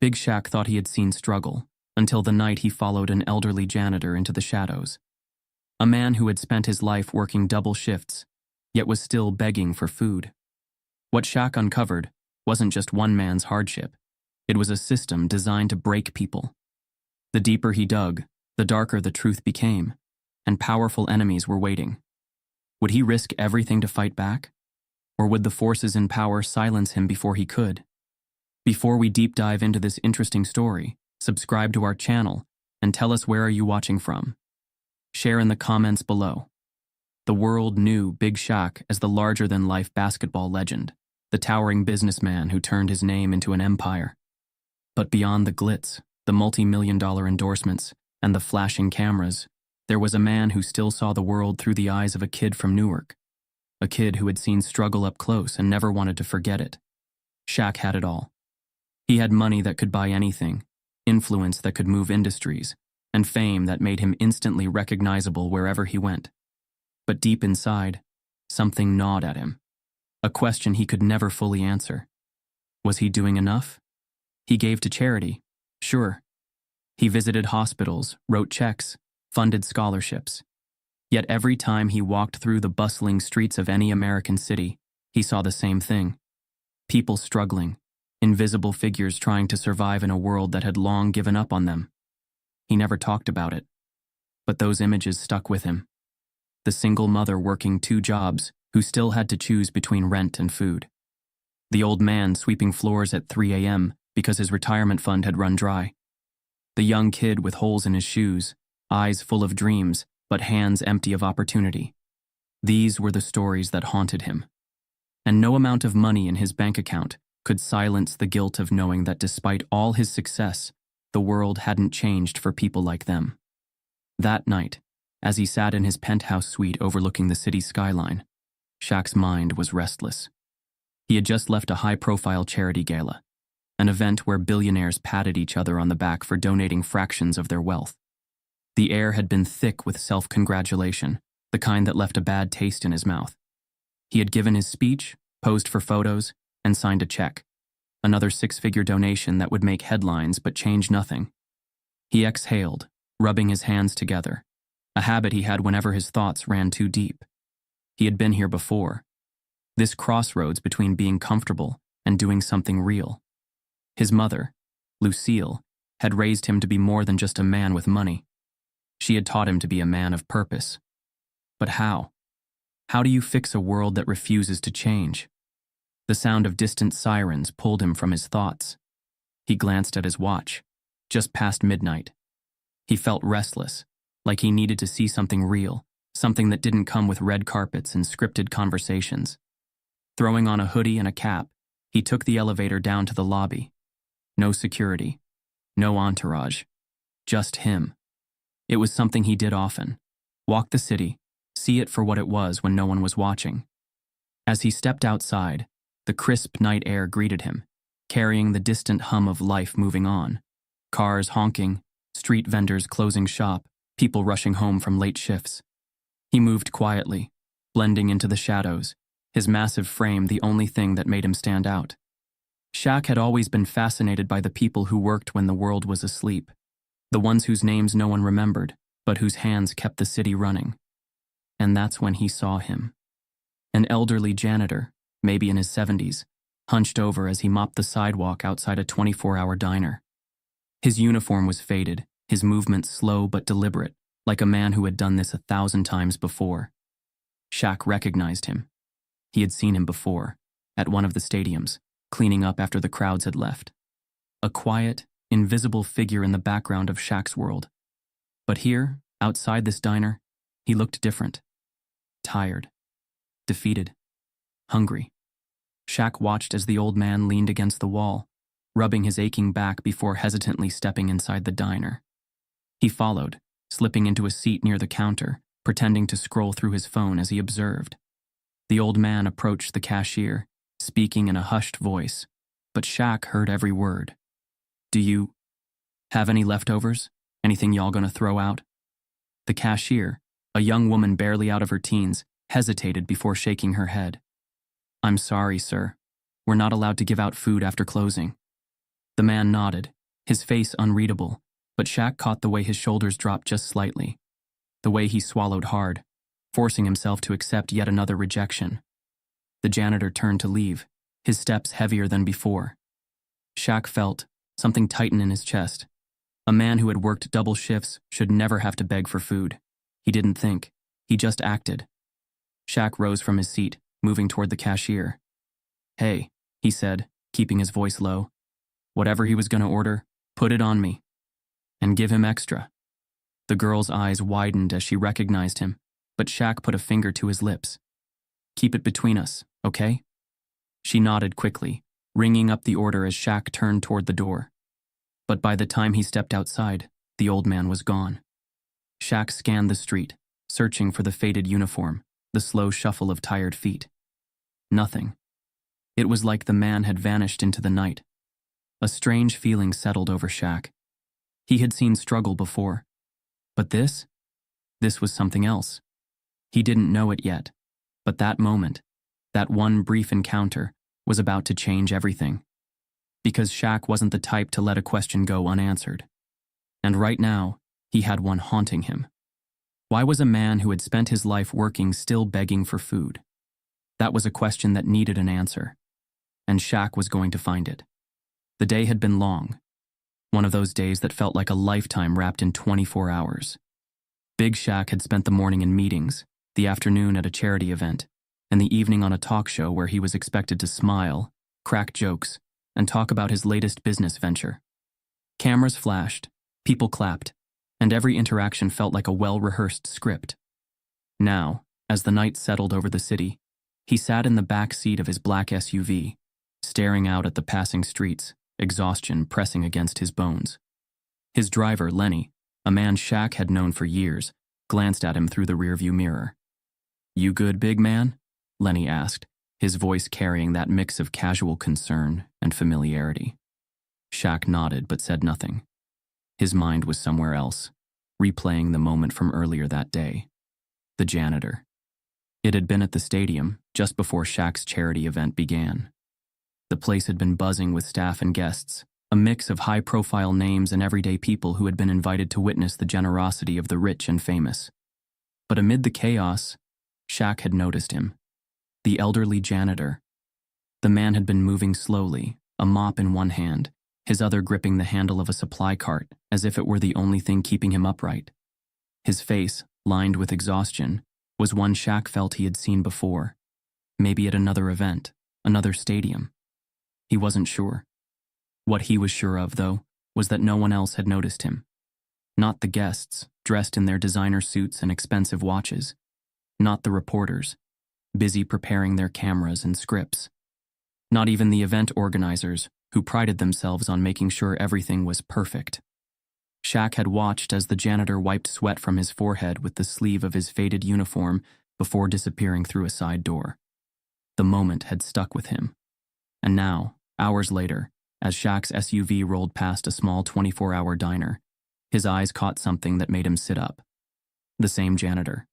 Big Shaq thought he had seen struggle, until the night he followed an elderly janitor into the shadows. A man who had spent his life working double shifts, yet was still begging for food. What Shaq uncovered wasn't just one man's hardship. It was a system designed to break people. The deeper he dug, the darker the truth became, and powerful enemies were waiting. Would he risk everything to fight back? Or would the forces in power silence him before he could? Before we deep dive into this interesting story, subscribe to our channel and tell us where are you watching from. Share in the comments below. The world knew Big Shaq as the larger-than-life basketball legend, the towering businessman who turned his name into an empire. But beyond the glitz, the multi-million-dollar endorsements, and the flashing cameras, there was a man who still saw the world through the eyes of a kid from Newark. A kid who had seen struggle up close and never wanted to forget it. Shaq had it all. He had money that could buy anything, influence that could move industries, and fame that made him instantly recognizable wherever he went. But deep inside, something gnawed at him. A question he could never fully answer. Was he doing enough? He gave to charity, sure. He visited hospitals, wrote checks, funded scholarships. Yet every time he walked through the bustling streets of any American city, he saw the same thing. People struggling, invisible figures trying to survive in a world that had long given up on them. He never talked about it, but those images stuck with him. The single mother working 2 jobs who still had to choose between rent and food. The old man sweeping floors at 3 a.m. because his retirement fund had run dry. The young kid with holes in his shoes, eyes full of dreams, but hands empty of opportunity. These were the stories that haunted him. And no amount of money in his bank account could silence the guilt of knowing that despite all his success, the world hadn't changed for people like them. That night, as he sat in his penthouse suite overlooking the city's skyline, Shaq's mind was restless. He had just left a high-profile charity gala, an event where billionaires patted each other on the back for donating fractions of their wealth. The air had been thick with self-congratulation, the kind that left a bad taste in his mouth. He had given his speech, posed for photos, and signed a check, another 6-figure donation that would make headlines but change nothing. He exhaled, rubbing his hands together, a habit he had whenever his thoughts ran too deep. He had been here before, this crossroads between being comfortable and doing something real. His mother, Lucille, had raised him to be more than just a man with money. She had taught him to be a man of purpose. But how? How do you fix a world that refuses to change? The sound of distant sirens pulled him from his thoughts. He glanced at his watch, just past midnight. He felt restless, like he needed to see something real, something that didn't come with red carpets and scripted conversations. Throwing on a hoodie and a cap, he took the elevator down to the lobby. No security, no entourage, just him. It was something he did often. Walk the city, see it for what it was when no one was watching. As he stepped outside, the crisp night air greeted him, carrying the distant hum of life moving on. Cars honking, street vendors closing shop, people rushing home from late shifts. He moved quietly, blending into the shadows, his massive frame the only thing that made him stand out. Shaq had always been fascinated by the people who worked when the world was asleep, the ones whose names no one remembered, but whose hands kept the city running. And that's when he saw him. An elderly janitor, maybe in his 70s, hunched over as he mopped the sidewalk outside a 24-hour diner. His uniform was faded, his movements slow but deliberate, like a man who had done this 1,000 times before. Shaq recognized him. He had seen him before, at one of the stadiums, cleaning up after the crowds had left. A quiet, invisible figure in the background of Shaq's world. But here, outside this diner, he looked different. Tired, defeated, hungry. Shaq watched as the old man leaned against the wall, rubbing his aching back before hesitantly stepping inside the diner. He followed, slipping into a seat near the counter, pretending to scroll through his phone as he observed. The old man approached the cashier, speaking in a hushed voice, but Shaq heard every word. "Do you have any leftovers? Anything y'all gonna throw out?" The cashier, a young woman barely out of her teens, hesitated before shaking her head. "I'm sorry, sir. We're not allowed to give out food after closing." The man nodded, his face unreadable, but Shaq caught the way his shoulders dropped just slightly, the way he swallowed hard, forcing himself to accept yet another rejection. The janitor turned to leave, his steps heavier than before. Shaq felt something tighten in his chest. A man who had worked double shifts should never have to beg for food. He didn't think, he just acted. Shaq rose from his seat, moving toward the cashier. "Hey," he said, keeping his voice low. "Whatever he was going to order, put it on me. And give him extra." The girl's eyes widened as she recognized him, but Shaq put a finger to his lips. "Keep it between us, okay?" She nodded quickly, ringing up the order as Shaq turned toward the door. But by the time he stepped outside, the old man was gone. Shaq scanned the street, searching for the faded uniform, the slow shuffle of tired feet. Nothing. It was like the man had vanished into the night. A strange feeling settled over Shaq. He had seen struggle before. But this was something else. He didn't know it yet, but that moment, that one brief encounter, was about to change everything. Because Shaq wasn't the type to let a question go unanswered. And right now, he had one haunting him. Why was a man who had spent his life working still begging for food? That was a question that needed an answer. And Shaq was going to find it. The day had been long. One of those days that felt like a lifetime wrapped in 24 hours. Big Shaq had spent the morning in meetings, the afternoon at a charity event, and the evening on a talk show where he was expected to smile, crack jokes, and talk about his latest business venture. Cameras flashed, people clapped, and every interaction felt like a well-rehearsed script. Now, as the night settled over the city, he sat in the back seat of his black SUV, staring out at the passing streets, exhaustion pressing against his bones. His driver, Lenny, a man Shaq had known for years, glanced at him through the rearview mirror. "You good, big man?" Lenny asked, his voice carrying that mix of casual concern and familiarity. Shaq nodded but said nothing. His mind was somewhere else, replaying the moment from earlier that day. The janitor. It had been at the stadium, just before Shaq's charity event began. The place had been buzzing with staff and guests, a mix of high-profile names and everyday people who had been invited to witness the generosity of the rich and famous. But amid the chaos, Shaq had noticed him. The elderly janitor. The man had been moving slowly, a mop in one hand, his other gripping the handle of a supply cart, as if it were the only thing keeping him upright. His face, lined with exhaustion, was one Shaq felt he had seen before. Maybe at another event, another stadium. He wasn't sure. What he was sure of, though, was that no one else had noticed him. Not the guests, dressed in their designer suits and expensive watches. Not the reporters, busy preparing their cameras and scripts. Not even the event organizers, who prided themselves on making sure everything was perfect. Shaq had watched as the janitor wiped sweat from his forehead with the sleeve of his faded uniform before disappearing through a side door. The moment had stuck with him. And now, hours later, as Shaq's SUV rolled past a small 24-hour diner, his eyes caught something that made him sit up. The same janitor.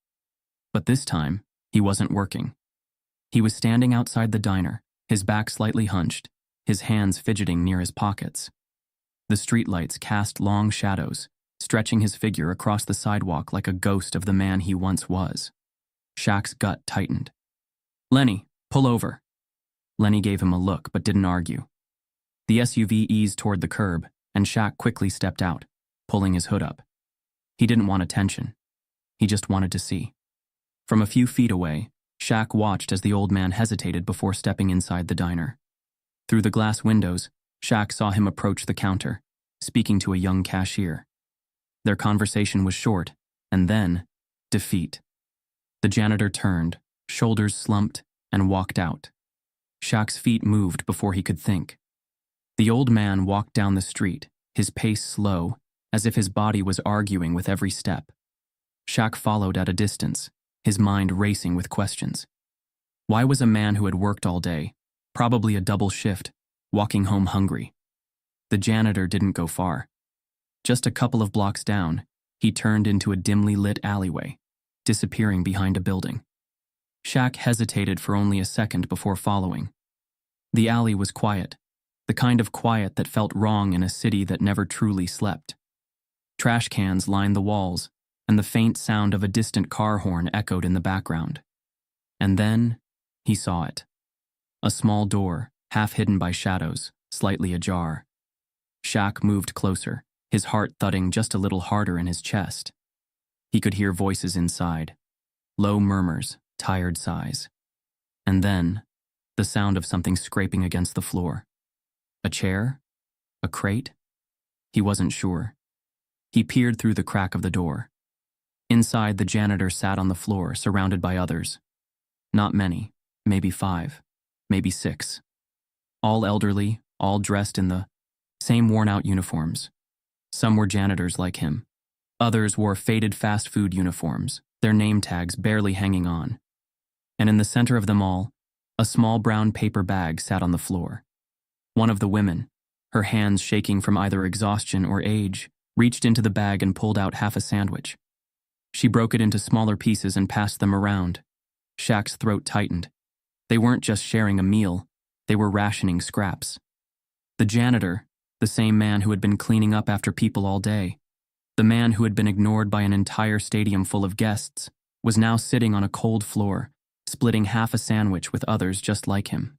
But this time, he wasn't working. He was standing outside the diner, his back slightly hunched, his hands fidgeting near his pockets. The streetlights cast long shadows, stretching his figure across the sidewalk like a ghost of the man he once was. Shaq's gut tightened. "Lenny, pull over." Lenny gave him a look but didn't argue. The SUV eased toward the curb, and Shaq quickly stepped out, pulling his hood up. He didn't want attention. He just wanted to see. From a few feet away, Shaq watched as the old man hesitated before stepping inside the diner. Through the glass windows, Shaq saw him approach the counter, speaking to a young cashier. Their conversation was short, and then, defeat. The janitor turned, shoulders slumped, and walked out. Shaq's feet moved before he could think. The old man walked down the street, his pace slow, as if his body was arguing with every step. Shaq followed at a distance, his mind racing with questions. Why was a man who had worked all day, probably a double shift, walking home hungry? The janitor didn't go far. Just a couple of blocks down, he turned into a dimly lit alleyway, disappearing behind a building. Shaq hesitated for only a second before following. The alley was quiet. the kind of quiet that felt wrong in a city that never truly slept. Trash cans lined the walls, and the faint sound of a distant car horn echoed in the background. And then, he saw it. A small door, half hidden by shadows, slightly ajar. Shaq moved closer, his heart thudding just a little harder in his chest. He could hear voices inside, low murmurs, tired sighs. And then, the sound of something scraping against the floor. A chair? A crate? He wasn't sure. He peered through the crack of the door. Inside, the janitor sat on the floor, surrounded by others. Not many, maybe 5, maybe 6. All elderly, all dressed in the same worn-out uniforms. Some were janitors like him. Others wore faded fast food uniforms, their name tags barely hanging on. And in the center of them all, a small brown paper bag sat on the floor. One of the women, her hands shaking from either exhaustion or age, reached into the bag and pulled out half a sandwich. She broke it into smaller pieces and passed them around. Shaq's throat tightened. They weren't just sharing a meal, they were rationing scraps. The janitor, the same man who had been cleaning up after people all day, the man who had been ignored by an entire stadium full of guests, was now sitting on a cold floor, splitting half a sandwich with others just like him.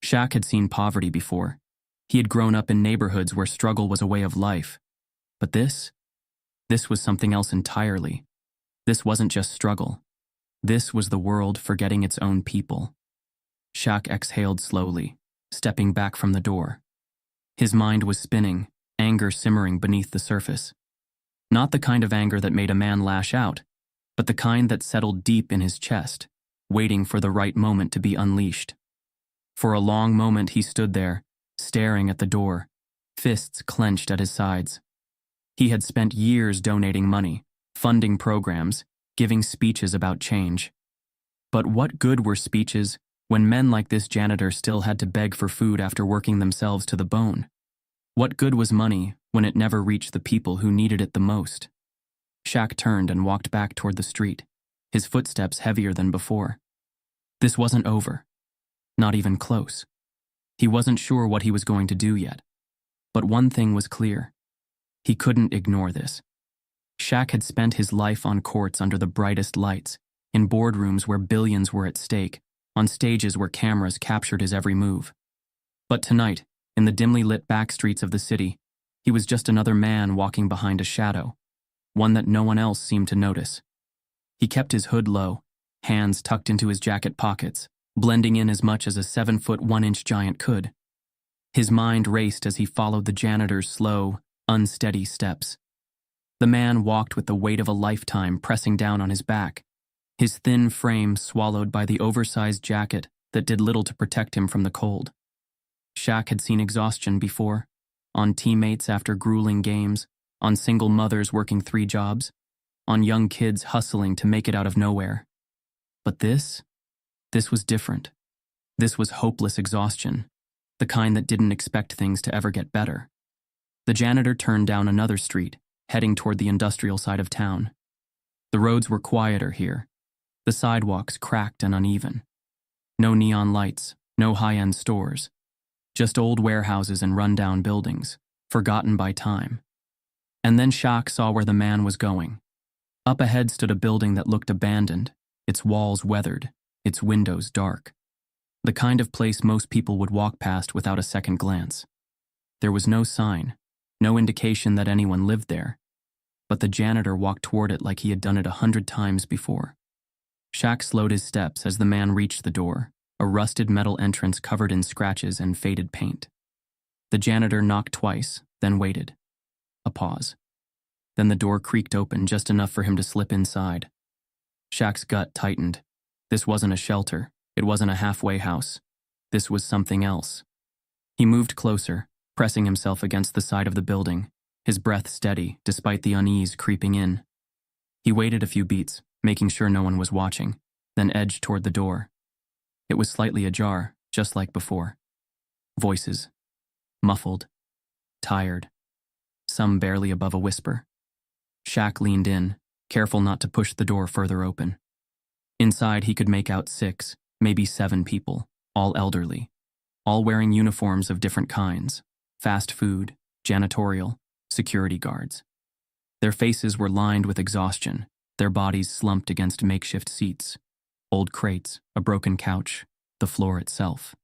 Shaq had seen poverty before. He had grown up in neighborhoods where struggle was a way of life. But this was something else entirely. This wasn't just struggle. This was the world forgetting its own people. Shaq exhaled slowly, stepping back from the door. His mind was spinning, anger simmering beneath the surface. Not the kind of anger that made a man lash out, but the kind that settled deep in his chest, waiting for the right moment to be unleashed. For a long moment he stood there, staring at the door, fists clenched at his sides. He had spent years donating money, funding programs, giving speeches about change. But what good were speeches when men like this janitor still had to beg for food after working themselves to the bone? What good was money when it never reached the people who needed it the most? Shaq turned and walked back toward the street, his footsteps heavier than before. This wasn't over. Not even close. He wasn't sure what he was going to do yet. But one thing was clear. He couldn't ignore this. Shaq had spent his life on courts under the brightest lights, in boardrooms where billions were at stake, on stages where cameras captured his every move. But tonight, in the dimly lit back streets of the city, he was just another man walking behind a shadow, one that no one else seemed to notice. He kept his hood low, hands tucked into his jacket pockets, blending in as much as a 7-foot-1-inch giant could. His mind raced as he followed the janitor's slow, unsteady steps. The man walked with the weight of a lifetime pressing down on his back, his thin frame swallowed by the oversized jacket that did little to protect him from the cold. Shaq had seen exhaustion before, on teammates after grueling games, on single mothers working 3 jobs, on young kids hustling to make it out of nowhere. But this was different. This was hopeless exhaustion, the kind that didn't expect things to ever get better. The janitor turned down another street, heading toward the industrial side of town. The roads were quieter here, the sidewalks cracked and uneven. No neon lights, no high-end stores, just old warehouses and run-down buildings, forgotten by time. And then Shaq saw where the man was going. Up ahead stood a building that looked abandoned, its walls weathered, its windows dark. The kind of place most people would walk past without a second glance. There was no sign, no indication that anyone lived there, but the janitor walked toward it like he had done it 100 times before. Shaq slowed his steps as the man reached the door, a rusted metal entrance covered in scratches and faded paint. The janitor knocked twice, then waited. A pause. Then the door creaked open just enough for him to slip inside. Shaq's gut tightened. This wasn't a shelter. It wasn't a halfway house. This was something else. He moved closer, pressing himself against the side of the building, his breath steady despite the unease creeping in. He waited a few beats, making sure no one was watching, then edged toward the door. It was slightly ajar, just like before. Voices. Muffled. Tired. Some barely above a whisper. Shaq leaned in, careful not to push the door further open. Inside he could make out 6, maybe 7 people, all elderly. all wearing uniforms of different kinds: fast food, janitorial, security guards. Their faces were lined with exhaustion, their bodies slumped against makeshift seats, old crates, a broken couch, the floor itself.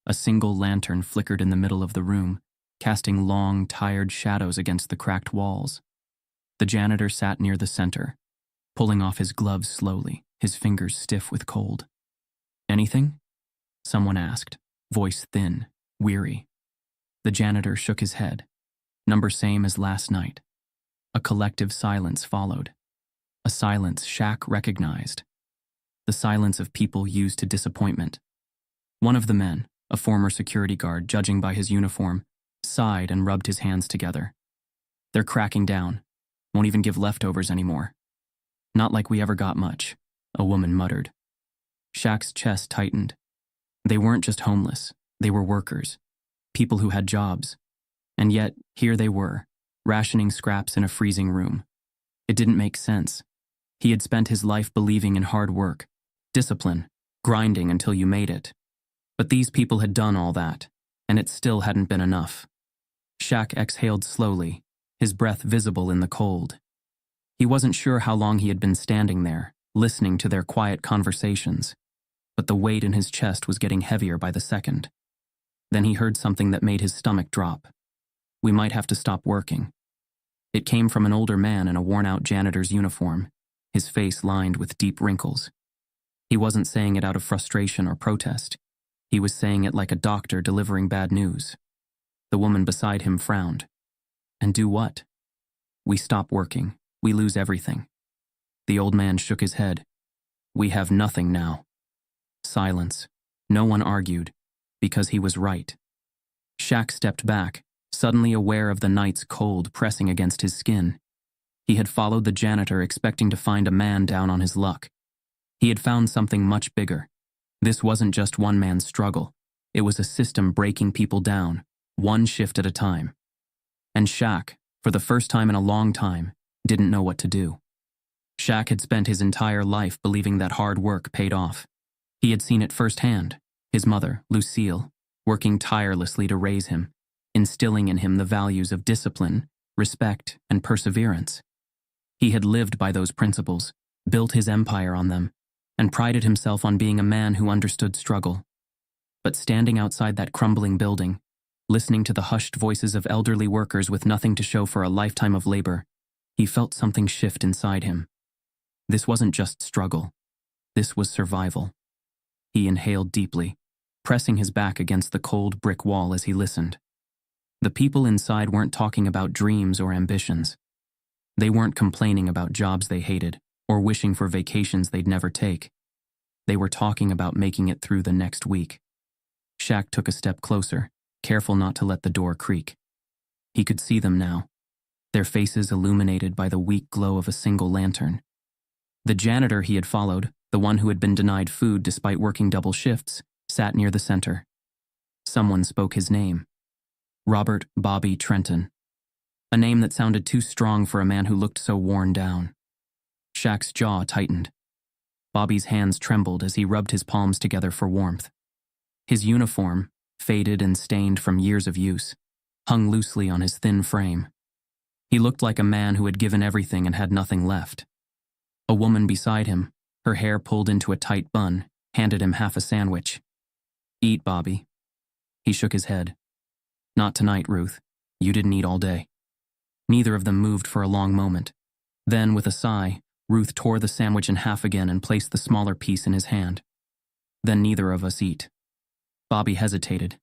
A single lantern flickered in the middle of the room, casting long, tired shadows against the cracked walls. The janitor sat near the center, pulling off his gloves slowly, his fingers stiff with cold. "Anything?" someone asked, voice thin, weary. The janitor shook his head. "Number same as last night." A collective silence followed. A silence Shaq recognized. The silence of people used to disappointment. One of the men, a former security guard judging by his uniform, sighed and rubbed his hands together. "They're cracking down. Won't even give leftovers anymore." "Not like we ever got much," a woman muttered. Shaq's chest tightened. They weren't just homeless, they were workers, people who had jobs. And yet, here they were, rationing scraps in a freezing room. It didn't make sense. He had spent his life believing in hard work, discipline, grinding until you made it. But these people had done all that, and it still hadn't been enough. Shaq exhaled slowly, his breath visible in the cold. He wasn't sure how long he had been standing there, listening to their quiet conversations, but the weight in his chest was getting heavier by the second. Then he heard something that made his stomach drop. "We might have to stop working." It came from an older man in a worn-out janitor's uniform, his face lined with deep wrinkles. He wasn't saying it out of frustration or protest. He was saying it like a doctor delivering bad news. The woman beside him frowned. "And do what?" "We stop working. We lose everything." The old man shook his head. "We have nothing now." Silence. No one argued, because he was right. Shaq stepped back, suddenly aware of the night's cold pressing against his skin. He had followed the janitor expecting to find a man down on his luck. He had found something much bigger. This wasn't just one man's struggle. It was a system breaking people down, one shift at a time. And Shaq, for the first time in a long time, didn't know what to do. Shaq had spent his entire life believing that hard work paid off. He had seen it firsthand, his mother, Lucille, working tirelessly to raise him, instilling in him the values of discipline, respect, and perseverance. He had lived by those principles, built his empire on them, and prided himself on being a man who understood struggle. But standing outside that crumbling building, listening to the hushed voices of elderly workers with nothing to show for a lifetime of labor, he felt something shift inside him. This wasn't just struggle. This was survival. He inhaled deeply, pressing his back against the cold brick wall as he listened. The people inside weren't talking about dreams or ambitions. They weren't complaining about jobs they hated or wishing for vacations they'd never take. They were talking about making it through the next week. Shaq took a step closer, careful not to let the door creak. He could see them now, their faces illuminated by the weak glow of a single lantern. The janitor he had followed, the one who had been denied food despite working double shifts, sat near the center. Someone spoke his name. Robert Bobby Trenton. A name that sounded too strong for a man who looked so worn down. Shaq's jaw tightened. Bobby's hands trembled as he rubbed his palms together for warmth. His uniform, faded and stained from years of use, hung loosely on his thin frame. He looked like a man who had given everything and had nothing left. A woman beside him, her hair pulled into a tight bun, handed him half a sandwich. "Eat, Bobby." He shook his head. "Not tonight, Ruth. You didn't eat all day." Neither of them moved for a long moment. Then, with a sigh, Ruth tore the sandwich in half again and placed the smaller piece in his hand. "Then neither of us eat." Bobby hesitated,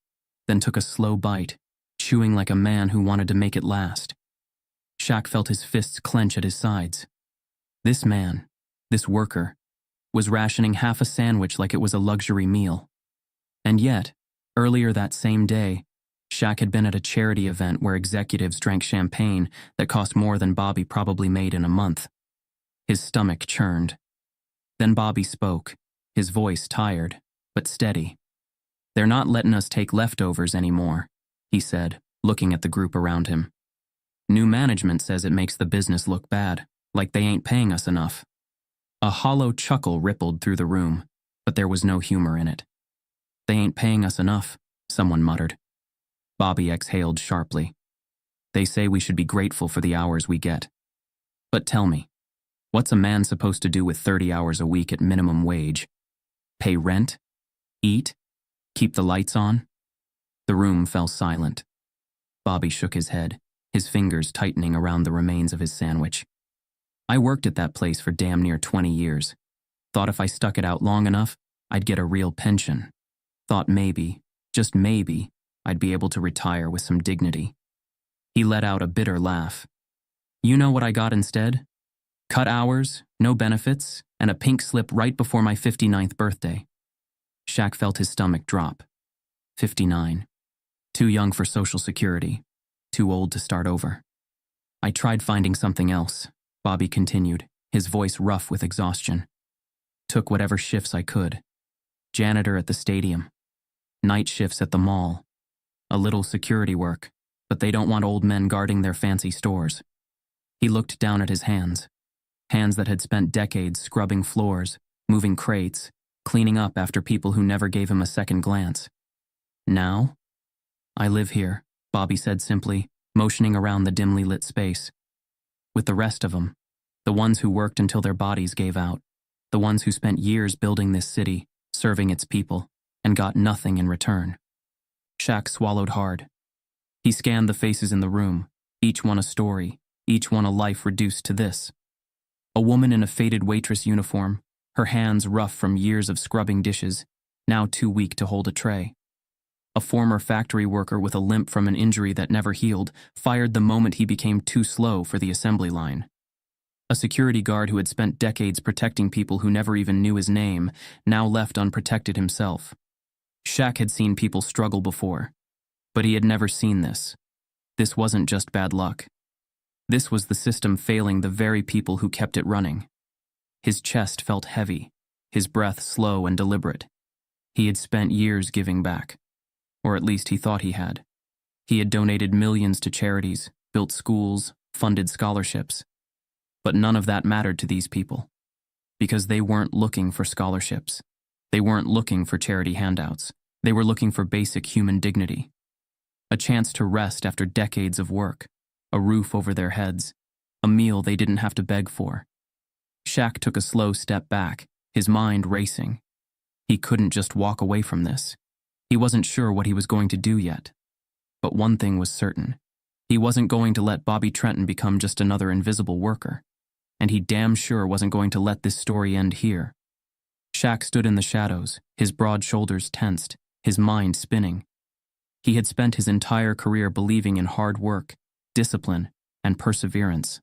then took a slow bite, chewing like a man who wanted to make it last. Shaq felt his fists clench at his sides. This man, this worker, was rationing half a sandwich like it was a luxury meal. And yet, earlier that same day, Shaq had been at a charity event where executives drank champagne that cost more than Bobby probably made in a month. His stomach churned. Then Bobby spoke, his voice tired, but steady. "They're not letting us take leftovers anymore," he said, looking at the group around him. "New management says it makes the business look bad, like they ain't paying us enough." A hollow chuckle rippled through the room, but there was no humor in it. "They ain't paying us enough, someone muttered. Bobby exhaled sharply. They say we should be grateful for the hours we get. But tell me, what's a man supposed to do with 30 hours a week at minimum wage? Pay rent? Eat? Keep the lights on? The room fell silent. Bobby shook his head, his fingers tightening around the remains of his sandwich. I worked at that place for damn near 20 years. Thought if I stuck it out long enough, I'd get a real pension. Thought maybe, just maybe, I'd be able to retire with some dignity. He let out a bitter laugh. You know what I got instead? Cut hours, no benefits, and a pink slip right before my 59th birthday. Shaq felt his stomach drop. 59. Too young for Social Security. Too old to start over. I tried finding something else, Bobby continued, his voice rough with exhaustion. Took whatever shifts I could. Janitor at the stadium. Night shifts at the mall. A little security work, but they don't want old men guarding their fancy stores. He looked down at his hands. Hands that had spent decades scrubbing floors, moving crates, cleaning up after people who never gave him a second glance. Now? I live here, Bobby said simply, motioning around the dimly lit space. With the rest of them, the ones who worked until their bodies gave out, the ones who spent years building this city, serving its people, and got nothing in return. Shaq swallowed hard. He scanned the faces in the room, each one a story, each one a life reduced to this. A woman in a faded waitress uniform, her hands rough from years of scrubbing dishes, now too weak to hold a tray. A former factory worker with a limp from an injury that never healed, fired the moment he became too slow for the assembly line. A security guard who had spent decades protecting people who never even knew his name, now left unprotected himself. Shaq had seen people struggle before, but he had never seen this. This wasn't just bad luck. This was the system failing the very people who kept it running. His chest felt heavy, his breath slow and deliberate. He had spent years giving back. Or at least he thought he had. He had donated millions to charities, built schools, funded scholarships. But none of that mattered to these people. Because they weren't looking for scholarships. They weren't looking for charity handouts. They were looking for basic human dignity. A chance to rest after decades of work. A roof over their heads. A meal they didn't have to beg for. Shaq took a slow step back, his mind racing. He couldn't just walk away from this. He wasn't sure what he was going to do yet. But one thing was certain. He wasn't going to let Bobby Trenton become just another invisible worker. And he damn sure wasn't going to let this story end here. Shaq stood in the shadows, his broad shoulders tensed, his mind spinning. He had spent his entire career believing in hard work, discipline, and perseverance.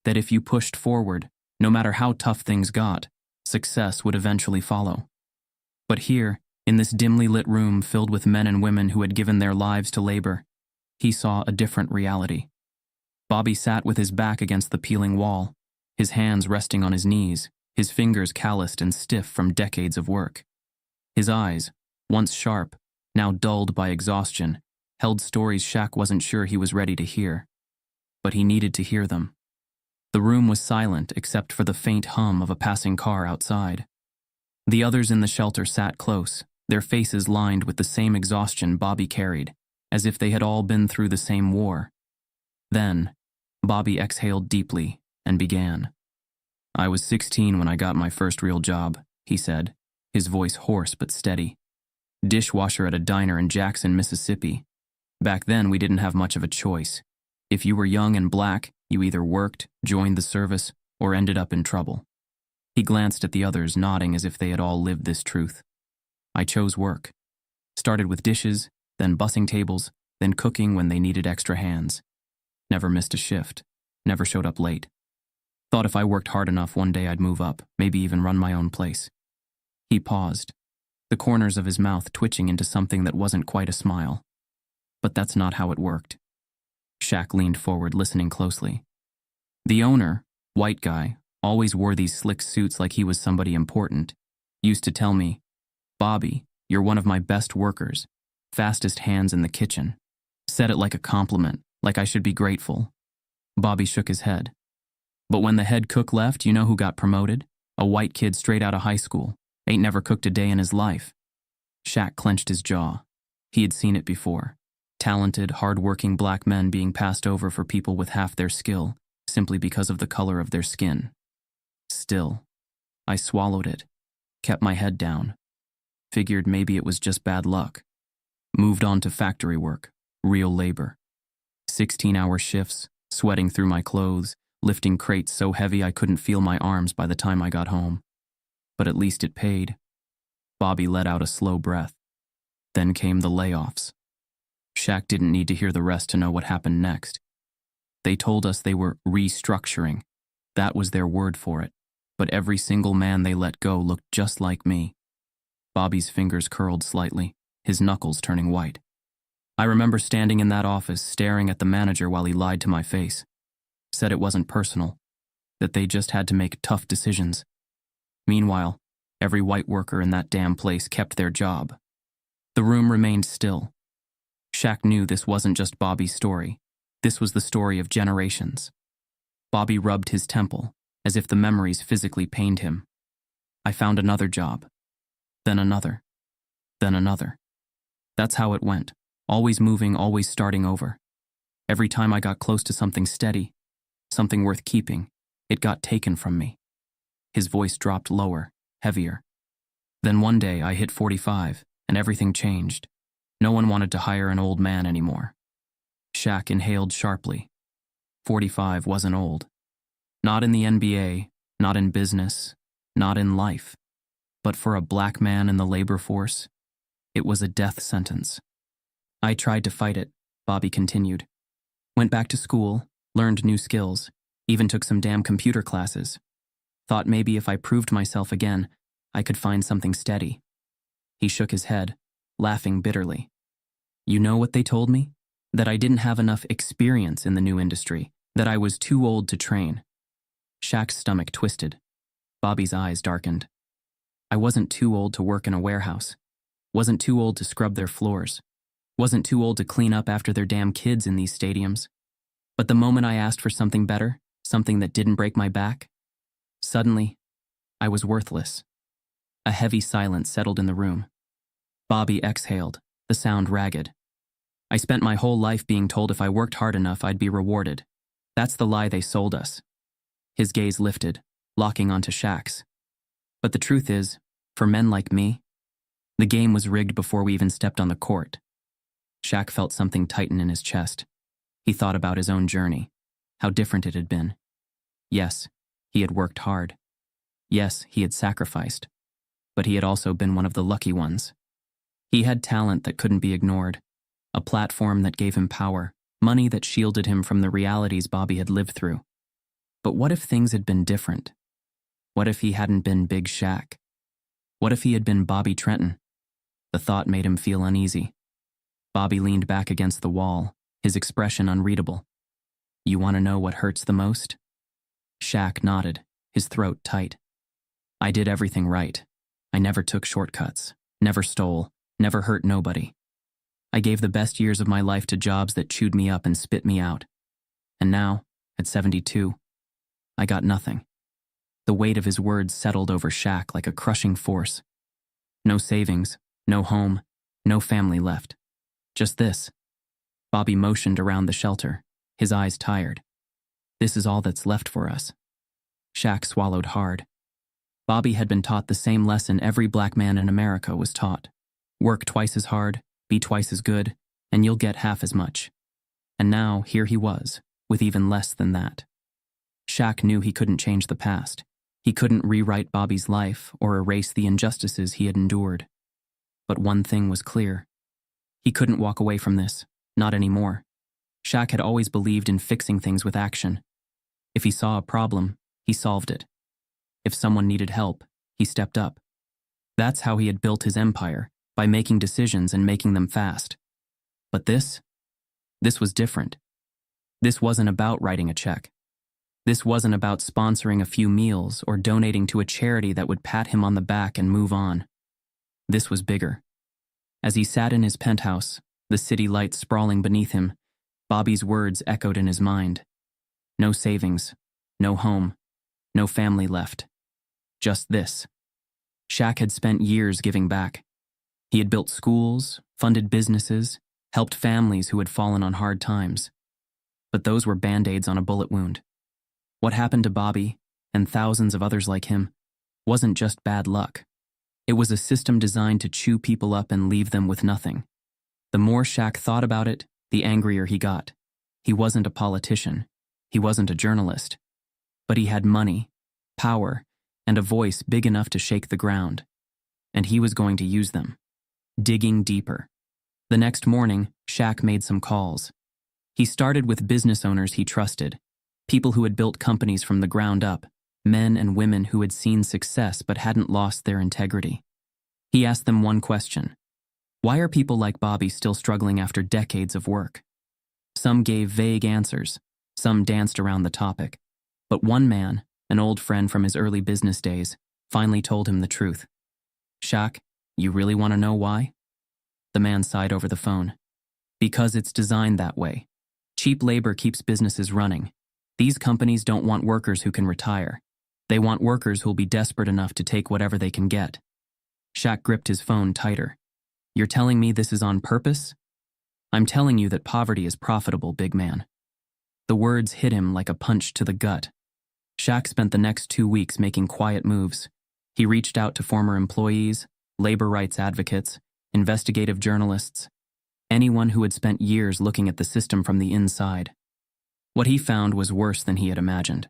That if you pushed forward, no matter how tough things got, success would eventually follow. But here, in this dimly lit room filled with men and women who had given their lives to labor, he saw a different reality. Bobby sat with his back against the peeling wall, his hands resting on his knees, his fingers calloused and stiff from decades of work. His eyes, once sharp, now dulled by exhaustion, held stories Shaq wasn't sure he was ready to hear. But he needed to hear them. The room was silent except for the faint hum of a passing car outside. The others in the shelter sat close, their faces lined with the same exhaustion Bobby carried, as if they had all been through the same war. Then, Bobby exhaled deeply and began. I was 16 when I got my first real job, he said, his voice hoarse but steady. Dishwasher at a diner in Jackson, Mississippi. Back then, we didn't have much of a choice. If you were young and black, you either worked, joined the service, or ended up in trouble. He glanced at the others, nodding as if they had all lived this truth. I chose work. Started with dishes, then bussing tables, then cooking when they needed extra hands. Never missed a shift. Never showed up late. Thought if I worked hard enough, one day I'd move up, maybe even run my own place. He paused, the corners of his mouth twitching into something that wasn't quite a smile. But that's not how it worked. Shaq leaned forward, listening closely. The owner, white guy, always wore these slick suits like he was somebody important. Used to tell me, Bobby, you're one of my best workers, fastest hands in the kitchen. Said it like a compliment, like I should be grateful. Bobby shook his head. But when the head cook left, you know who got promoted? A white kid straight out of high school. Ain't never cooked a day in his life. Shaq clenched his jaw. He had seen it before. Talented, hard-working black men being passed over for people with half their skill, simply because of the color of their skin. Still, I swallowed it, kept my head down, figured maybe it was just bad luck. Moved on to factory work, real labor. 16-hour shifts, sweating through my clothes, lifting crates so heavy I couldn't feel my arms by the time I got home. But at least it paid. Bobby let out a slow breath. Then came the layoffs. Shaq didn't need to hear the rest to know what happened next. They told us they were restructuring. That was their word for it. But every single man they let go looked just like me. Bobby's fingers curled slightly, his knuckles turning white. I remember standing in that office, staring at the manager while he lied to my face. Said it wasn't personal, that they just had to make tough decisions. Meanwhile, every white worker in that damn place kept their job. The room remained still. Shaq knew this wasn't just Bobby's story. This was the story of generations. Bobby rubbed his temple, as if the memories physically pained him. I found another job. Then another. Then another. That's how it went. Always moving, always starting over. Every time I got close to something steady, something worth keeping, it got taken from me. His voice dropped lower, heavier. Then one day I hit 45, and everything changed. No one wanted to hire an old man anymore. Shaq inhaled sharply. 45 wasn't old. Not in the NBA, not in business, not in life. But for a black man in the labor force, it was a death sentence. I tried to fight it, Bobby continued. Went back to school, learned new skills, even took some damn computer classes. Thought maybe if I proved myself again, I could find something steady. He shook his head, laughing bitterly. You know what they told me? That I didn't have enough experience in the new industry, that I was too old to train. Shaq's stomach twisted. Bobby's eyes darkened. I wasn't too old to work in a warehouse. Wasn't too old to scrub their floors. Wasn't too old to clean up after their damn kids in these stadiums. But the moment I asked for something better, something that didn't break my back, suddenly, I was worthless. A heavy silence settled in the room. Bobby exhaled, the sound ragged. I spent my whole life being told if I worked hard enough, I'd be rewarded. That's the lie they sold us. His gaze lifted, locking onto Shaq's. But the truth is, for men like me, the game was rigged before we even stepped on the court. Shaq felt something tighten in his chest. He thought about his own journey, how different it had been. Yes, he had worked hard. Yes, he had sacrificed. But he had also been one of the lucky ones. He had talent that couldn't be ignored, a platform that gave him power, money that shielded him from the realities Bobby had lived through. But what if things had been different? What if he hadn't been Big Shaq? What if he had been Bobby Trenton? The thought made him feel uneasy. Bobby leaned back against the wall, his expression unreadable. You want to know what hurts the most? Shaq nodded, his throat tight. I did everything right. I never took shortcuts, never stole, never hurt nobody. I gave the best years of my life to jobs that chewed me up and spit me out. And now, at 72, I got nothing. The weight of his words settled over Shaq like a crushing force. No savings, no home, no family left. Just this. Bobby motioned around the shelter, his eyes tired. This is all that's left for us. Shaq swallowed hard. Bobby had been taught the same lesson every black man in America was taught. Work twice as hard, be twice as good, and you'll get half as much. And now, here he was, with even less than that. Shaq knew he couldn't change the past. He couldn't rewrite Bobby's life or erase the injustices he had endured. But one thing was clear. He couldn't walk away from this, not anymore. Shaq had always believed in fixing things with action. If he saw a problem, he solved it. If someone needed help, he stepped up. That's how he had built his empire, by making decisions and making them fast. But this was different. This wasn't about writing a check. This wasn't about sponsoring a few meals or donating to a charity that would pat him on the back and move on. This was bigger. As he sat in his penthouse, the city lights sprawling beneath him, Bobby's words echoed in his mind. No savings, no home, no family left. Just this. Shaq had spent years giving back. He had built schools, funded businesses, helped families who had fallen on hard times. But those were band-aids on a bullet wound. What happened to Bobby, and thousands of others like him, wasn't just bad luck. It was a system designed to chew people up and leave them with nothing. The more Shaq thought about it, the angrier he got. He wasn't a politician. He wasn't a journalist. But he had money, power, and a voice big enough to shake the ground. And he was going to use them. Digging deeper. The next morning, Shaq made some calls. He started with business owners he trusted, people who had built companies from the ground up, men and women who had seen success but hadn't lost their integrity. He asked them one question. Why are people like Bobby still struggling after decades of work? Some gave vague answers, some danced around the topic. But one man, an old friend from his early business days, finally told him the truth. Shaq, you really want to know why? The man sighed over the phone. Because it's designed that way. Cheap labor keeps businesses running. These companies don't want workers who can retire. They want workers who'll be desperate enough to take whatever they can get. Shaq gripped his phone tighter. You're telling me this is on purpose? I'm telling you that poverty is profitable, big man. The words hit him like a punch to the gut. Shaq spent the next 2 weeks making quiet moves. He reached out to former employees, labor rights advocates, investigative journalists, anyone who had spent years looking at the system from the inside. What he found was worse than he had imagined.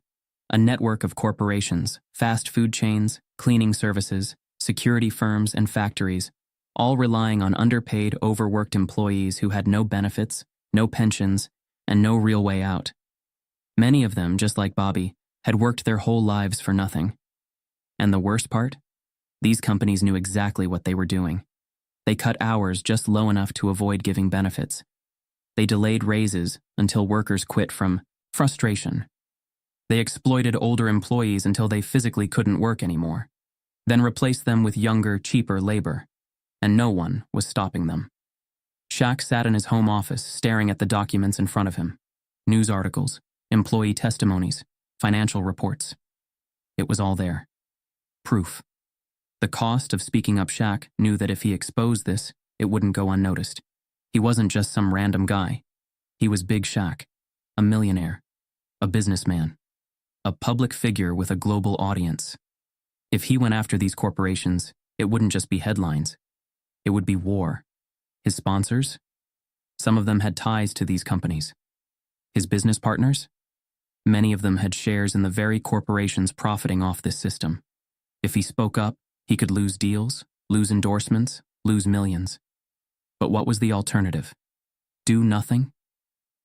A network of corporations, fast food chains, cleaning services, security firms, and factories, all relying on underpaid, overworked employees who had no benefits, no pensions, and no real way out. Many of them, just like Bobby, had worked their whole lives for nothing. And the worst part? These companies knew exactly what they were doing. They cut hours just low enough to avoid giving benefits. They delayed raises until workers quit from frustration. They exploited older employees until they physically couldn't work anymore, then replaced them with younger, cheaper labor. And no one was stopping them. Shaq sat in his home office, staring at the documents in front of him. News articles, employee testimonies, financial reports. It was all there. Proof. The cost of speaking up. Shaq knew that if he exposed this, it wouldn't go unnoticed. He wasn't just some random guy. He was Big Shaq, a millionaire, a businessman, a public figure with a global audience. If he went after these corporations, it wouldn't just be headlines. It would be war. His sponsors? Some of them had ties to these companies. His business partners? Many of them had shares in the very corporations profiting off this system. If he spoke up, he could lose deals, lose endorsements, lose millions. But what was the alternative? Do nothing?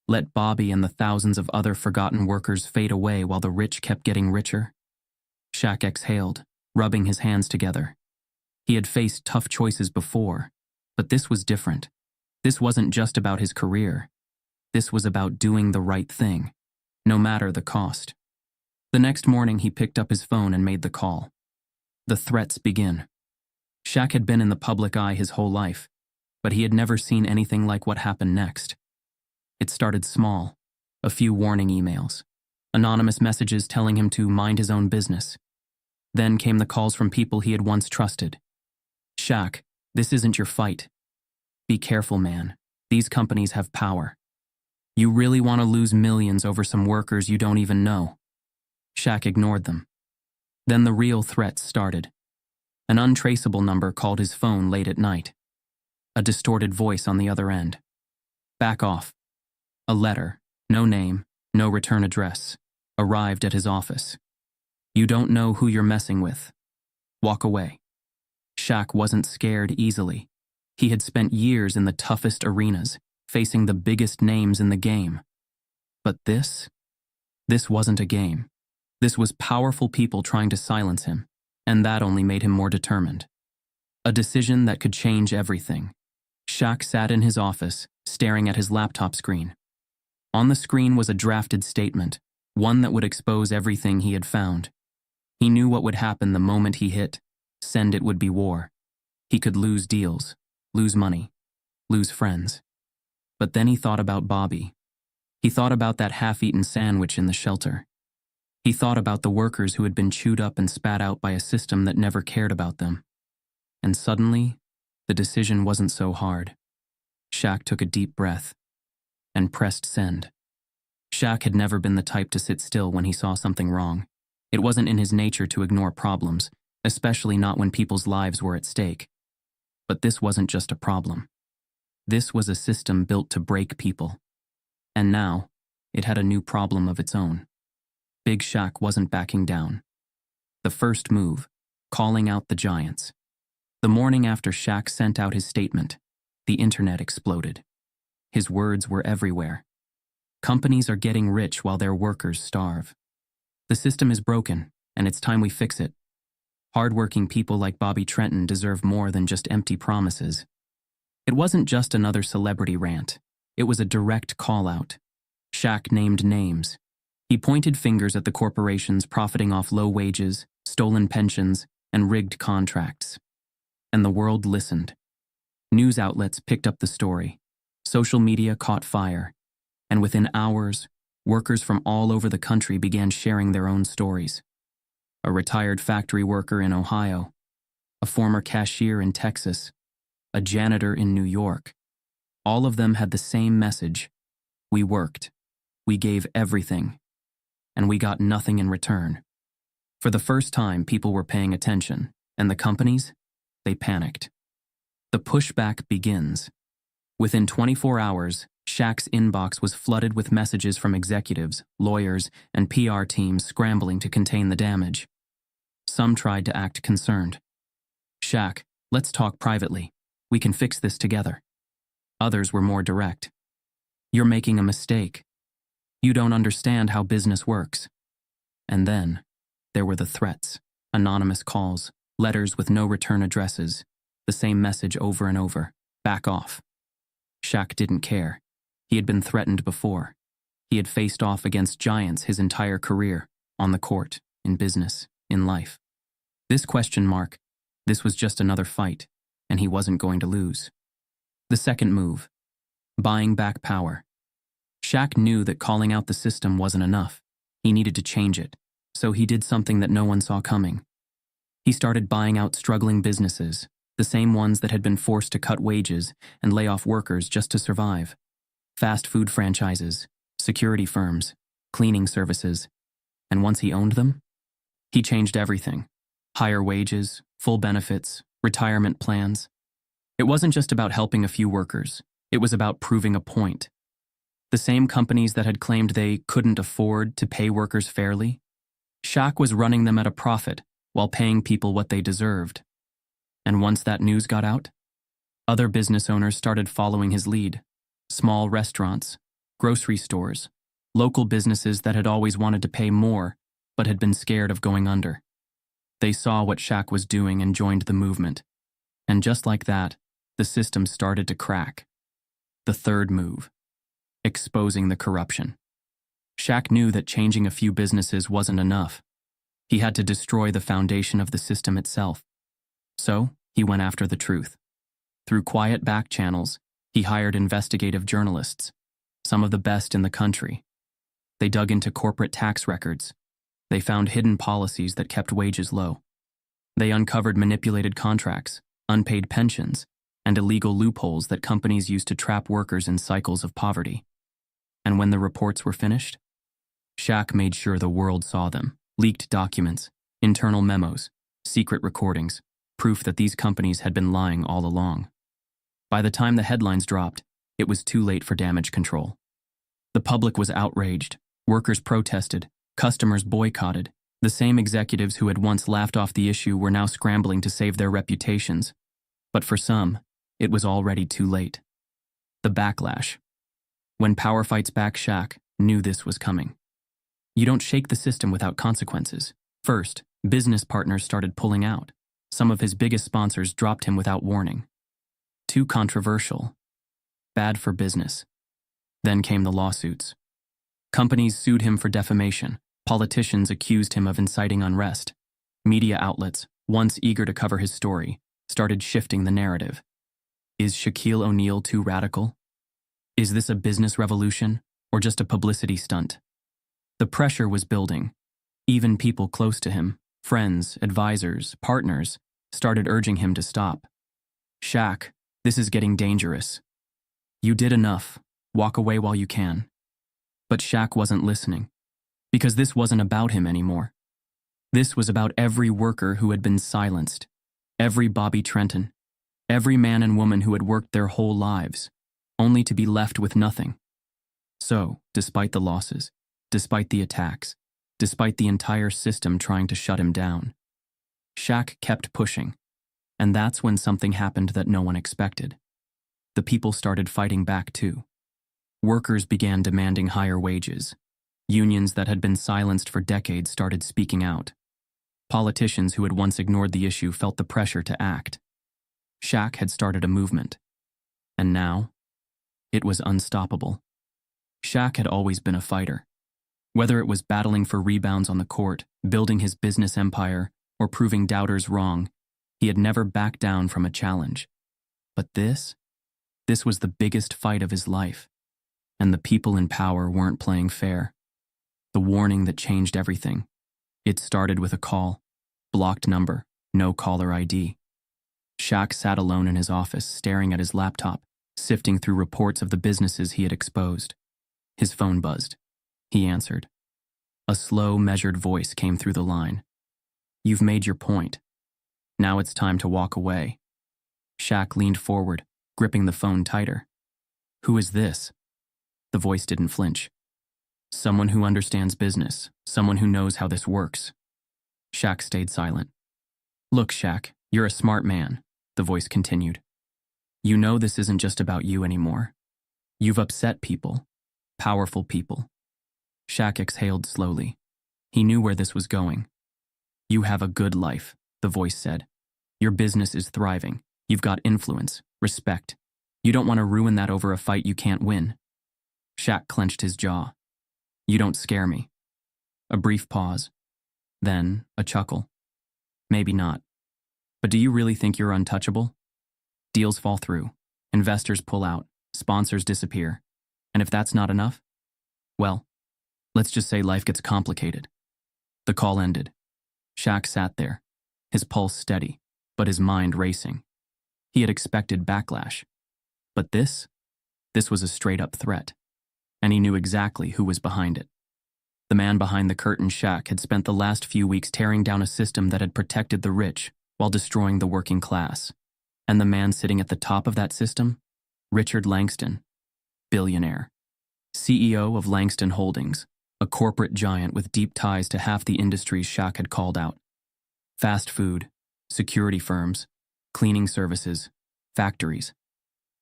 Let Bobby and the thousands of other forgotten workers fade away while the rich kept getting richer? Shaq exhaled, rubbing his hands together. He had faced tough choices before, but this was different. This wasn't just about his career. This was about doing the right thing, no matter the cost. The next morning, he picked up his phone and made the call. The threats begin. Shaq had been in the public eye his whole life, but he had never seen anything like what happened next. It started small, a few warning emails, anonymous messages telling him to mind his own business. Then came the calls from people he had once trusted. Shaq, this isn't your fight. Be careful, man. These companies have power. You really want to lose millions over some workers you don't even know. Shaq ignored them. Then the real threats started. An untraceable number called his phone late at night. A distorted voice on the other end. Back off. A letter, no name, no return address, arrived at his office. You don't know who you're messing with. Walk away. Shaq wasn't scared easily. He had spent years in the toughest arenas, facing the biggest names in the game. But this wasn't a game. This was powerful people trying to silence him, and that only made him more determined. A decision that could change everything. Shaq sat in his office, staring at his laptop screen. On the screen was a drafted statement, one that would expose everything he had found. He knew what would happen the moment he hit. Send it would be war. He could lose deals, lose money, lose friends. But then he thought about Bobby. He thought about that half-eaten sandwich in the shelter. He thought about the workers who had been chewed up and spat out by a system that never cared about them. And suddenly, The decision wasn't so hard. Shaq took a deep breath and pressed send. Shaq had never been the type to sit still when he saw something wrong. It wasn't in his nature to ignore problems, especially not when people's lives were at stake. But this wasn't just a problem. This was a system built to break people. And now, it had a new problem of its own. Big Shaq wasn't backing down. The first move, calling out the giants. The morning after Shaq sent out his statement, the internet exploded. His words were everywhere. Companies are getting rich while their workers starve. The system is broken, and it's time we fix it. Hardworking people like Bobby Trenton deserve more than just empty promises. It wasn't just another celebrity rant. It was a direct call-out. Shaq named names. He pointed fingers at the corporations profiting off low wages, stolen pensions, and rigged contracts. And the world listened. News outlets picked up the story. Social media caught fire. And within hours, workers from all over the country began sharing their own stories. A retired factory worker in Ohio, a former cashier in Texas, a janitor in New York. All of them had the same message. We worked. We gave everything. And we got nothing in return. For the first time, people were paying attention, and the companies, they panicked. The pushback begins. Within 24 hours, Shaq's inbox was flooded with messages from executives, lawyers, and PR teams scrambling to contain the damage. Some tried to act concerned. Shaq, let's talk privately. We can fix this together. Others were more direct. You're making a mistake. You don't understand how business works. And then, there were the threats, anonymous calls, letters with no return addresses, the same message over and over, back off. Shaq didn't care. He had been threatened before. He had faced off against giants his entire career, on the court, in business, in life. This was just another fight, and he wasn't going to lose. The second move, buying back power. Shaq knew that calling out the system wasn't enough. He needed to change it, so he did something that no one saw coming. He started buying out struggling businesses, the same ones that had been forced to cut wages and lay off workers just to survive. Fast food franchises, security firms, cleaning services. And once he owned them, he changed everything. Higher wages, full benefits, retirement plans. It wasn't just about helping a few workers. It was about proving a point. The same companies that had claimed they couldn't afford to pay workers fairly, Shaq was running them at a profit while paying people what they deserved. And once that news got out, other business owners started following his lead. Small restaurants, grocery stores, local businesses that had always wanted to pay more but had been scared of going under. They saw what Shaq was doing and joined the movement. And just like that, the system started to crack. The third move, exposing the corruption. Shaq knew that changing a few businesses wasn't enough. He had to destroy the foundation of the system itself. So, he went after the truth. Through quiet back channels, he hired investigative journalists, some of the best in the country. They dug into corporate tax records. They found hidden policies that kept wages low. They uncovered manipulated contracts, unpaid pensions, and illegal loopholes that companies used to trap workers in cycles of poverty. And when the reports were finished, Shaq made sure the world saw them. Leaked documents, internal memos, secret recordings, proof that these companies had been lying all along. By the time the headlines dropped, it was too late for damage control. The public was outraged, workers protested, customers boycotted. The same executives who had once laughed off the issue were now scrambling to save their reputations. But for some, it was already too late. The backlash. When Power Fights Back, Shaq knew this was coming. You don't shake the system without consequences. First, business partners started pulling out. Some of his biggest sponsors dropped him without warning. Too controversial. Bad for business. Then came the lawsuits. Companies sued him for defamation. Politicians accused him of inciting unrest. Media outlets, once eager to cover his story, started shifting the narrative. Is Shaquille O'Neal too radical? Is this a business revolution or just a publicity stunt? The pressure was building. Even people close to him, friends, advisors, partners, started urging him to stop. Shaq, this is getting dangerous. You did enough. Walk away while you can. But Shaq wasn't listening, because this wasn't about him anymore. This was about every worker who had been silenced, every Bobby Trenton, every man and woman who had worked their whole lives, only to be left with nothing. So, despite the losses, despite the attacks, despite the entire system trying to shut him down, Shaq kept pushing, and that's when something happened that no one expected. The people started fighting back too. Workers began demanding higher wages. Unions that had been silenced for decades started speaking out. Politicians who had once ignored the issue felt the pressure to act. Shaq had started a movement. And now, it was unstoppable. Shaq had always been a fighter. Whether it was battling for rebounds on the court, building his business empire, or proving doubters wrong, he had never backed down from a challenge. But this was the biggest fight of his life. And the people in power weren't playing fair. The warning that changed everything. It started with a call. Blocked number, no caller ID. Shaq sat alone in his office, staring at his laptop, sifting through reports of the businesses he had exposed. His phone buzzed. He answered. A slow, measured voice came through the line. You've made your point. Now it's time to walk away. Shaq leaned forward, gripping the phone tighter. Who is this? The voice didn't flinch. Someone who understands business, someone who knows how this works. Shaq stayed silent. Look, Shaq, you're a smart man, the voice continued. You know this isn't just about you anymore. You've upset people, powerful people. Shaq exhaled slowly. He knew where this was going. You have a good life, the voice said. Your business is thriving. You've got influence, respect. You don't want to ruin that over a fight you can't win. Shaq clenched his jaw. You don't scare me. A brief pause. Then, a chuckle. Maybe not. But do you really think you're untouchable? Deals fall through. Investors pull out. Sponsors disappear. And if that's not enough? Well, let's just say life gets complicated. The call ended. Shaq sat there, his pulse steady, but his mind racing. He had expected backlash. But this was a straight-up threat. And he knew exactly who was behind it. The man behind the curtain, Shaq, had spent the last few weeks tearing down a system that had protected the rich while destroying the working class. And the man sitting at the top of that system? Richard Langston, billionaire. CEO of Langston Holdings, a corporate giant with deep ties to half the industries Shaq had called out. Fast food, security firms, cleaning services, factories.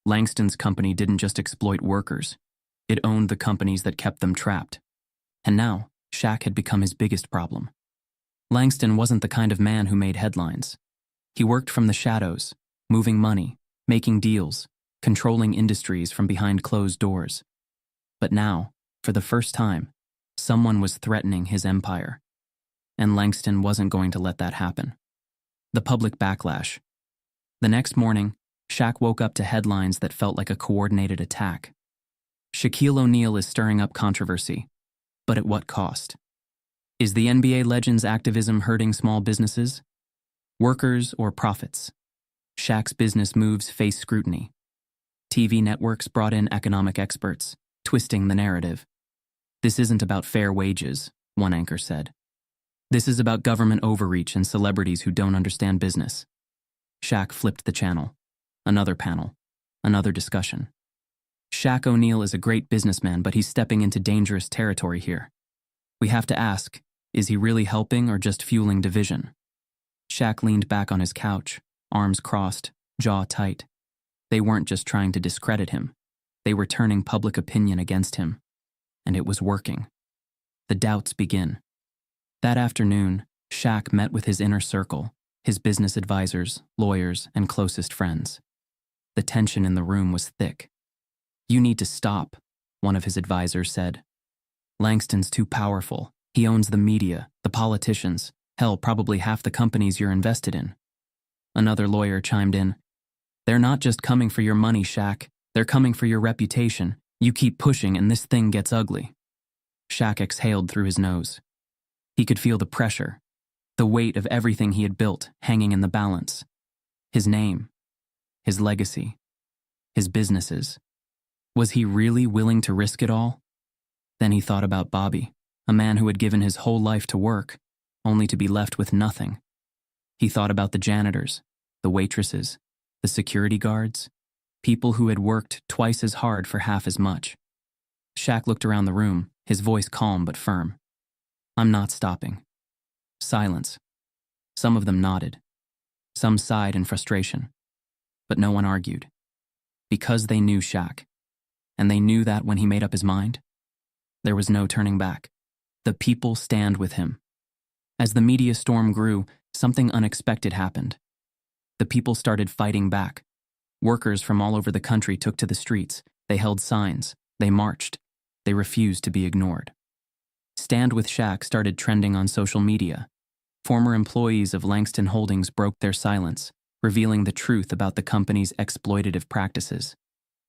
Langston's company didn't just exploit workers. It owned the companies that kept them trapped. And now, Shaq had become his biggest problem. Langston wasn't the kind of man who made headlines. He worked from the shadows, moving money, making deals, controlling industries from behind closed doors. But now, for the first time, someone was threatening his empire. And Langston wasn't going to let that happen. The public backlash. The next morning, Shaq woke up to headlines that felt like a coordinated attack. Shaquille O'Neal is stirring up controversy. But at what cost? Is the NBA legend's activism hurting small businesses? Workers or profits? Shaq's business moves face scrutiny. TV networks brought in economic experts, twisting the narrative. This isn't about fair wages, one anchor said. This is about government overreach and celebrities who don't understand business. Shaq flipped the channel. Another panel. Another discussion. Shaq O'Neal is a great businessman, but he's stepping into dangerous territory here. We have to ask, is he really helping or just fueling division? Shaq leaned back on his couch, arms crossed, jaw tight. They weren't just trying to discredit him. They were turning public opinion against him. And it was working. The doubts begin. That afternoon, Shaq met with his inner circle, his business advisors, lawyers, and closest friends. The tension in the room was thick. You need to stop, one of his advisors said. Langston's too powerful. He owns the media, the politicians, hell, probably half the companies you're invested in. Another lawyer chimed in. They're not just coming for your money, Shaq. They're coming for your reputation. You keep pushing and this thing gets ugly. Shaq exhaled through his nose. He could feel the pressure, the weight of everything he had built hanging in the balance. His name, his legacy, his businesses. Was he really willing to risk it all? Then he thought about Bobby, a man who had given his whole life to work, only to be left with nothing. He thought about the janitors, the waitresses, the security guards, people who had worked twice as hard for half as much. Shaq looked around the room, his voice calm but firm. "I'm not stopping." Silence. Some of them nodded. Some sighed in frustration. But no one argued. Because they knew Shaq. And they knew that when he made up his mind, there was no turning back. The people stand with him. As the media storm grew, something unexpected happened. The people started fighting back. Workers from all over the country took to the streets. They held signs. They marched. They refused to be ignored. Stand with Shaq started trending on social media. Former employees of Langston Holdings broke their silence, revealing the truth about the company's exploitative practices.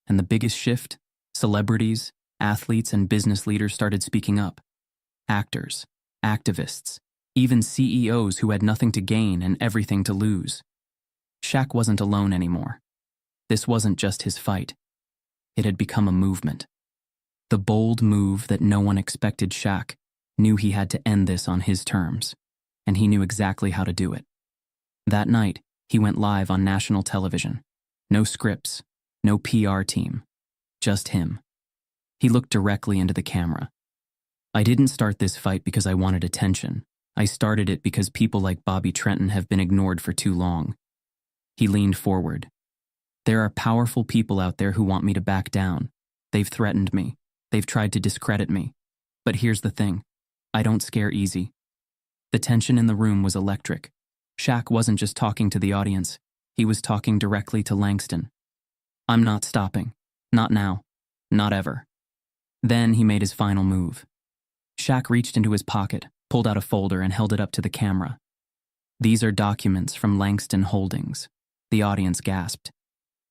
And the biggest shift? Celebrities, athletes, and business leaders started speaking up. Actors, activists, even CEOs who had nothing to gain and everything to lose. Shaq wasn't alone anymore. This wasn't just his fight. It had become a movement. The bold move that no one expected. Shaq knew he had to end this on his terms, and he knew exactly how to do it. That night, he went live on national television. No scripts, no PR team, just him. He looked directly into the camera. "I didn't start this fight because I wanted attention. I started it because people like Bobby Trenton have been ignored for too long." He leaned forward. "There are powerful people out there who want me to back down. They've threatened me. They've tried to discredit me. But here's the thing. I don't scare easy." The tension in the room was electric. Shaq wasn't just talking to the audience. He was talking directly to Langston. "I'm not stopping. Not now. Not ever." Then he made his final move. Shaq reached into his pocket, pulled out a folder, and held it up to the camera. "These are documents from Langston Holdings." The audience gasped.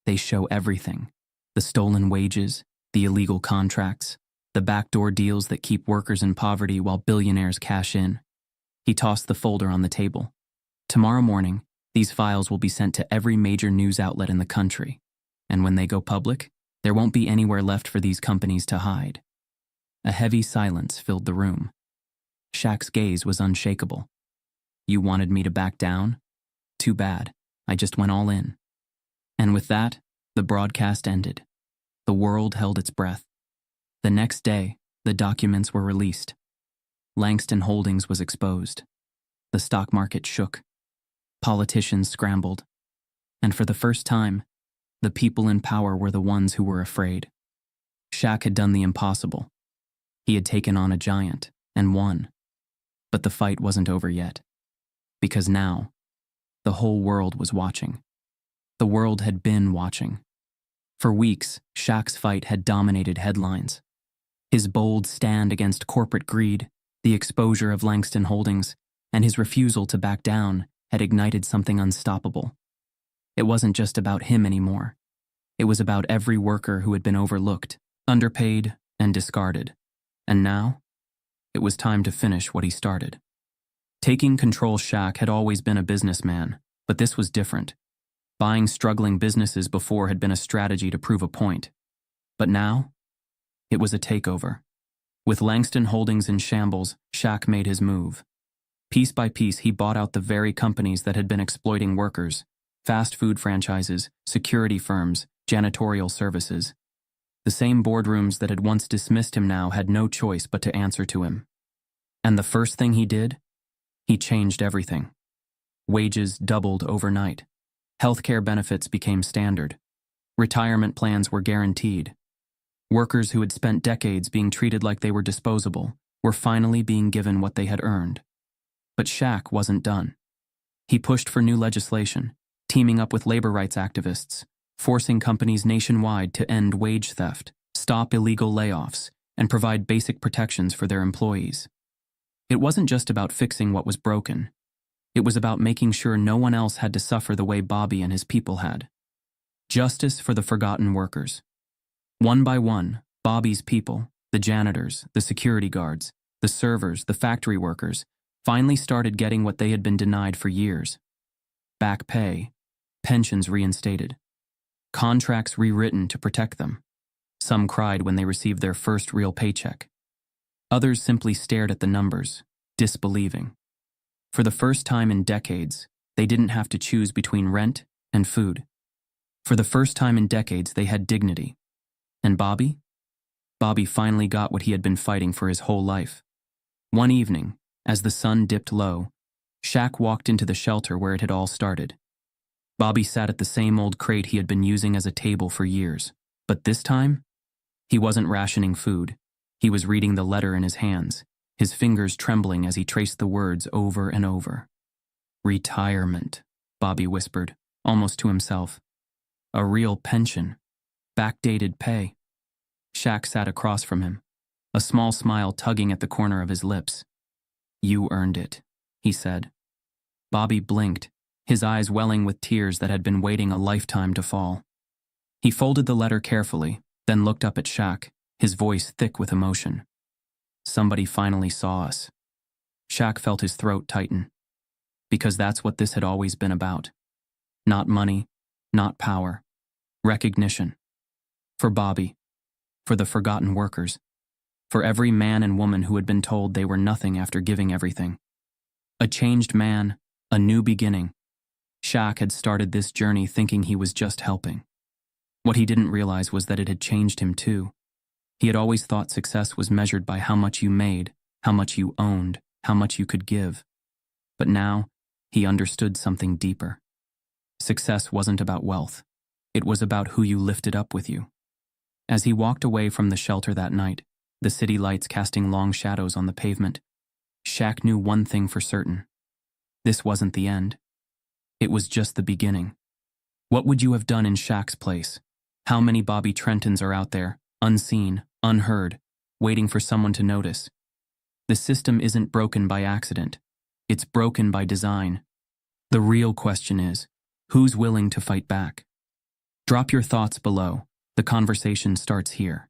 "They show everything. The stolen wages, the illegal contracts, the backdoor deals that keep workers in poverty while billionaires cash in." He tossed the folder on the table. "Tomorrow morning, these files will be sent to every major news outlet in the country. And when they go public, there won't be anywhere left for these companies to hide." A heavy silence filled the room. Shaq's gaze was unshakable. "You wanted me to back down? Too bad. I just went all in." And with that, the broadcast ended. The world held its breath. The next day, the documents were released. Langston Holdings was exposed. The stock market shook. Politicians scrambled. And for the first time, the people in power were the ones who were afraid. Shaq had done the impossible. He had taken on a giant and won. But the fight wasn't over yet. Because now, the whole world was watching. The world had been watching. For weeks, Shaq's fight had dominated headlines. His bold stand against corporate greed, the exposure of Langston Holdings, and his refusal to back down had ignited something unstoppable. It wasn't just about him anymore. It was about every worker who had been overlooked, underpaid, and discarded. And now, it was time to finish what he started. Taking control. Shaq had always been a businessman, but this was different. Buying struggling businesses before had been a strategy to prove a point. But now, it was a takeover. With Langston Holdings in shambles, Shaq made his move. Piece by piece, he bought out the very companies that had been exploiting workers: fast food franchises, security firms, janitorial services. The same boardrooms that had once dismissed him now had no choice but to answer to him. And the first thing he did? He changed everything. Wages doubled overnight. Healthcare benefits became standard. Retirement plans were guaranteed. Workers who had spent decades being treated like they were disposable were finally being given what they had earned. But Shaq wasn't done. He pushed for new legislation, teaming up with labor rights activists, forcing companies nationwide to end wage theft, stop illegal layoffs, and provide basic protections for their employees. It wasn't just about fixing what was broken. It was about making sure no one else had to suffer the way Bobby and his people had. Justice for the forgotten workers. One by one, Bobby's people, the janitors, the security guards, the servers, the factory workers, finally started getting what they had been denied for years. Back pay, pensions reinstated, Contracts rewritten to protect them. Some cried when they received their first real paycheck. Others simply stared at the numbers, disbelieving. For the first time in decades, they didn't have to choose between rent and food. For the first time in decades, they had dignity. And Bobby? Bobby finally got what he had been fighting for his whole life. One evening, as the sun dipped low, Shaq walked into the shelter where it had all started. Bobby sat at the same old crate he had been using as a table for years, but this time, he wasn't rationing food. He was reading the letter in his hands, his fingers trembling as he traced the words over and over. Retirement, Bobby whispered, almost to himself. A real pension. Backdated pay. Shaq sat across from him, a small smile tugging at the corner of his lips. You earned it, he said. Bobby blinked, his eyes welling with tears that had been waiting a lifetime to fall. He folded the letter carefully, then looked up at Shaq, his voice thick with emotion. Somebody finally saw us. Shaq felt his throat tighten. Because that's what this had always been about. Not money, not power. Recognition. For Bobby. For the forgotten workers. For every man and woman who had been told they were nothing after giving everything. A changed man, a new beginning. Shaq had started this journey thinking he was just helping. What he didn't realize was that it had changed him too. He had always thought success was measured by how much you made, how much you owned, how much you could give. But now, he understood something deeper. Success wasn't about wealth. It was about who you lifted up with you. As he walked away from the shelter that night, the city lights casting long shadows on the pavement, Shaq knew one thing for certain. This wasn't the end. It was just the beginning. What would you have done in Shaq's place? How many Bobby Trentons are out there, unseen, unheard, waiting for someone to notice? The system isn't broken by accident. It's broken by design. The real question is, who's willing to fight back? Drop your thoughts below. The conversation starts here.